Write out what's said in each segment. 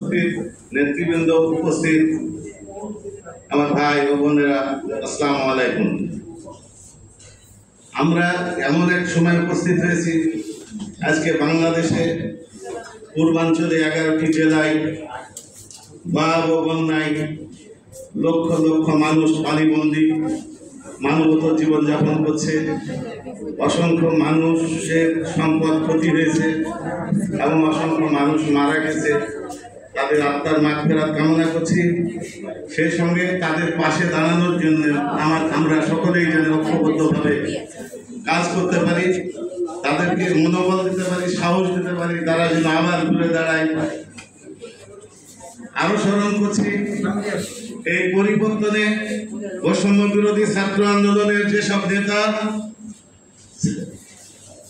নেতৃবৃন্দ উপস্থিত, আমার ভাই ও বোনেরা, আসসালামু আলাইকুম। আমরা এমন এক সময় উপস্থিত হয়েছি, আজকে বাংলাদেশে পূর্বাঞ্চলে 11টি জেলায় ভয়াবহ বন্যায় লক্ষ লক্ষ মানুষ পানিবন্দী মানবত জীবনযাপন করছে। অসংখ্য মানুষের সম্পদ ক্ষতি হয়েছে এবং অসংখ্য মানুষ মারা গেছে। তাদের আত্মার মাগফিরাত কামনা করছি। সেই সঙ্গে তাদের পাশে দাঁড়ানোর জন্য আমরা সকলেই যেন ঐক্যবদ্ধভাবে কাজ করতে পারি, তাদেরকে মনোবল দিতে পারি, সাহস দিতে পারি, তারা যেন আবার ঘুরে দাঁড়ায়। আরো স্মরণ করছি, এই পরিবর্তনে বৈষম্য বিরোধী ছাত্র আন্দোলনের যেসব নেতা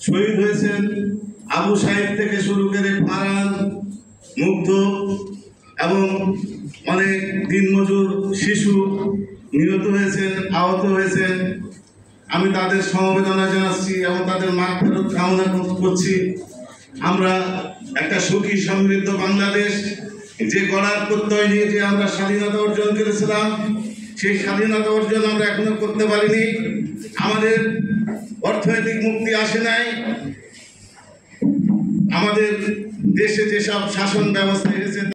শহীদ হয়েছেন, আবু সাইদ থেকে শুরু করে ফারহান, মুগ্ধ এবং অনেক দিনমজুর শিশু নিহত হয়েছেন, আহত হয়েছেন, আমি তাদের সমবেদনা জানাচ্ছি এবং তাদের মাগফিরাত কামনা করছি। আমরা একটা সুখী সমৃদ্ধ বাংলাদেশ যে গড়ার প্রত্যয় নিয়ে যে আমরা স্বাধীনতা অর্জন করেছিলাম, সেই স্বাধীনতা অর্জন আমরা এখনো করতে পারিনি। আমাদের অর্থনৈতিক মুক্তি আসে নাই। আমাদের দেশে যেসব শাসন ব্যবস্থা এসেছে